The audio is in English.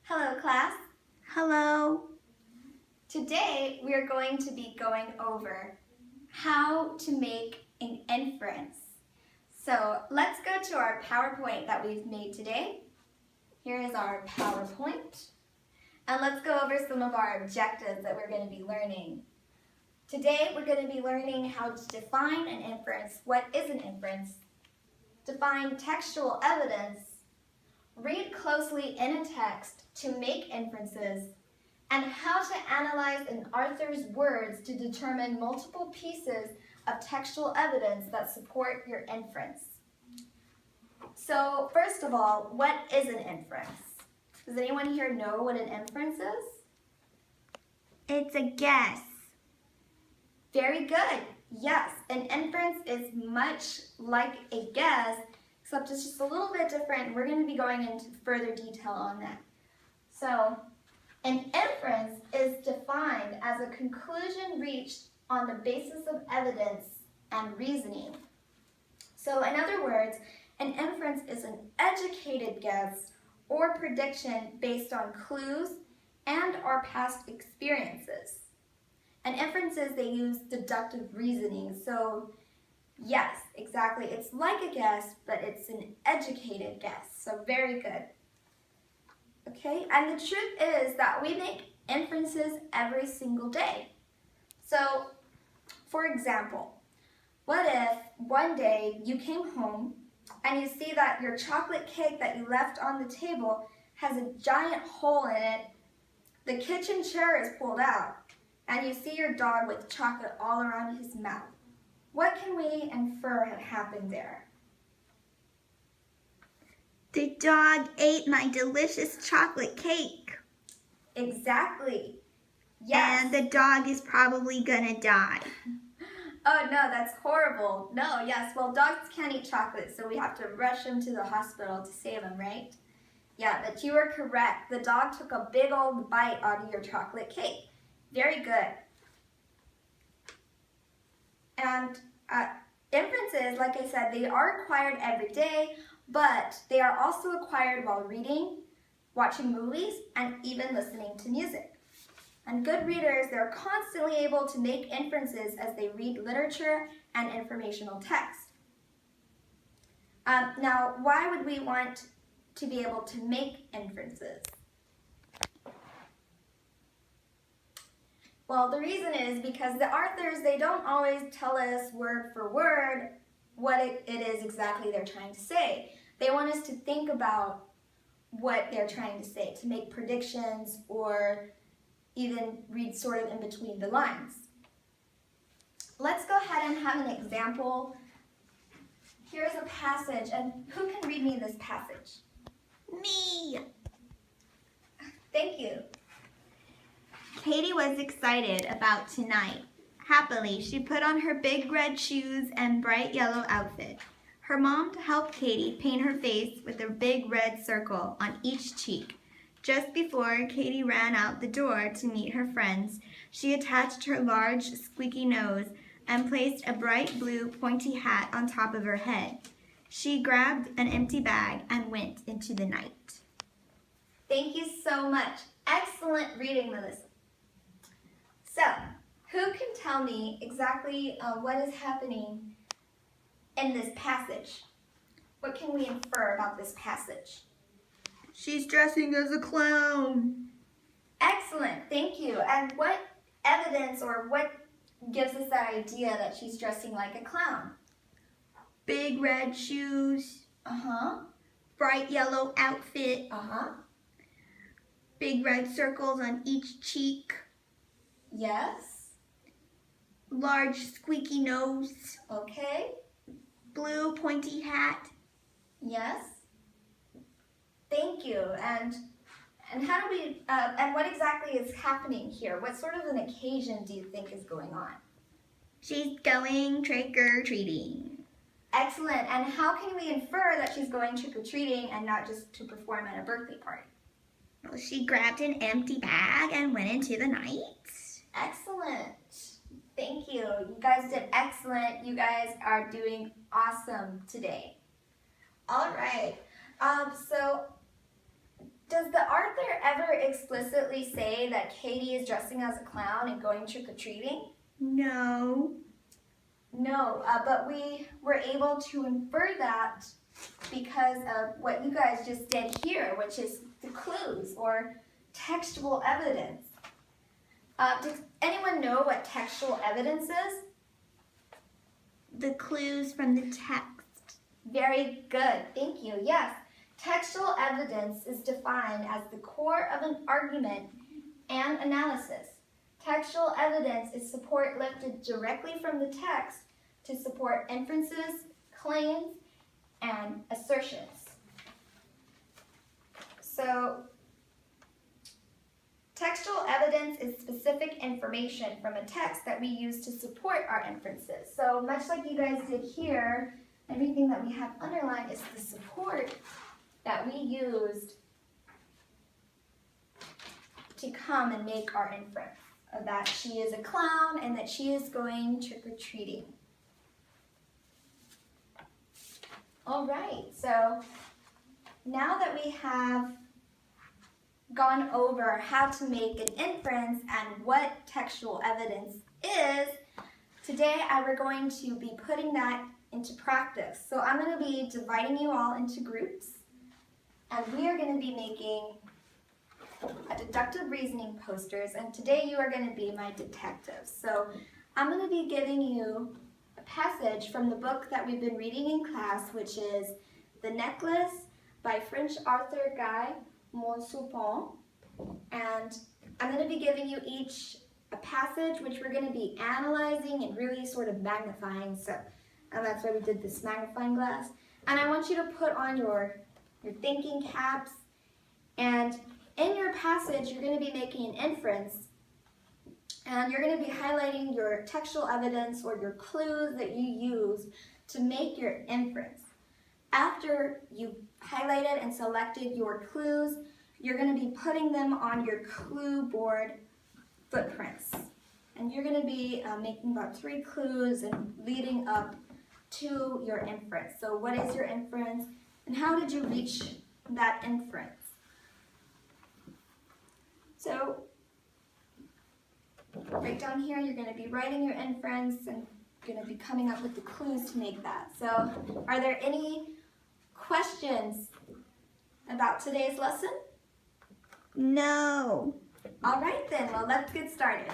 Hello, class. Hello. Today we are going to be going over how to make an inference. So let's go to our PowerPoint that we've made today. Here is our PowerPoint. And let's go over some of our objectives that we're going to be learning. Today we're going to be learning how to define an inference. What is an inference? Define textual evidence. Read closely in a text to make inferences, and how to analyze an author's words to determine multiple pieces of textual evidence that support your inference. So first of all, what is an inference? Does anyone here know what an inference is? It's a guess. Very good. Yes, an inference is much like a guess, except it's just a little bit different. We're going to be going into further detail on that. So, an inference is defined as a conclusion reached on the basis of evidence and reasoning. So, in other words, an inference is an educated guess or prediction based on clues and our past experiences. And inferences, they use deductive reasoning. So, yes, exactly. It's like a guess, but it's an educated guess. So, very good. Okay, and the truth is that we make inferences every single day. So, for example, what if one day you came home and you see that your chocolate cake that you left on the table has a giant hole in it, the kitchen chair is pulled out, and you see your dog with chocolate all around his mouth? What can we infer had happened there? The dog ate my delicious chocolate cake. Exactly. Yes. And the dog is probably gonna die. Oh no, that's horrible. No, yes, well, dogs can't eat chocolate, so we have to rush them to the hospital to save them, right? Yeah, but you were correct. The dog took a big old bite out of your chocolate cake. Very good. And inferences, like I said, they are acquired every day, but they are also acquired while reading, watching movies, and even listening to music. And good readers, they're constantly able to make inferences as they read literature and informational text. Now, why would we want to be able to make inferences? Well, the reason is because the authors, they don't always tell us word for word what it is exactly they're trying to say. They want us to think about what they're trying to say, to make predictions or even read sort of in between the lines. Let's go ahead and have an example. Here's a passage, and who can read me this passage? Me! Thank you. Katie was excited about tonight. Happily, she put on her big red shoes and bright yellow outfit. Her mom helped Katie paint her face with a big red circle on each cheek. Just before Katie ran out the door to meet her friends, she attached her large, squeaky nose and placed a bright blue, pointy hat on top of her head. She grabbed an empty bag and went into the night. Thank you so much. Excellent reading, Melissa. So, who can tell me exactly what is happening in this passage? What can we infer about this passage? She's dressing as a clown. Excellent, thank you. And what evidence or what gives us that idea that she's dressing like a clown? Big red shoes. Bright yellow outfit. Big red circles on each cheek. Yes. Large squeaky nose. Okay. Blue pointy hat. Yes. Thank you. And how do we and what exactly is happening here? What sort of an occasion do you think is going on? She's going trick-or-treating. Excellent. And how can we infer that she's going trick-or-treating and not just to perform at a birthday party? Well, she grabbed an empty bag and went into the night. Excellent. Thank you. You guys did excellent. You guys are doing awesome today. All right. So Does the author ever explicitly say that Katie is dressing as a clown and going trick-or-treating? No. No, but we were able to infer that because of what you guys just did here, which is the clues or textual evidence. Does anyone know what textual evidence is? The clues from the text. Very good, thank you. Yes, textual evidence is defined as the core of an argument and analysis. Textual evidence is support lifted directly from the text to support inferences, claims, and assertions. So, textual evidence is specific information from a text that we use to support our inferences. So much like you guys did here, everything that we have underlined is the support that we used to come and make our inference of that she is a clown and that she is going trick-or-treating. All right, so now that we have gone over how to make an inference and what textual evidence is, today we're going to be putting that into practice. So I'm going to be dividing you all into groups, and we are going to be making a deductive reasoning posters, and today you are going to be my detectives. So I'm going to be giving you a passage from the book that we've been reading in class, which is The Necklace by French author Guy Maupassant, and I'm going to be giving you each a passage which we're going to be analyzing and really sort of magnifying, so that's why we did this magnifying glass. And I want you to put on your thinking caps, and in your passage you're going to be making an inference, and you're going to be highlighting your textual evidence or your clues that you use to make your inference. After you've highlighted and selected your clues, you're going to be putting them on your clue board footprints. And you're going to be making about 3 clues and leading up to your inference. So what is your inference and how did you reach that inference? So right down here, you're going to be writing your inference and going to be coming up with the clues to make that. So are there any questions about today's lesson? No. All right then, well, let's get started.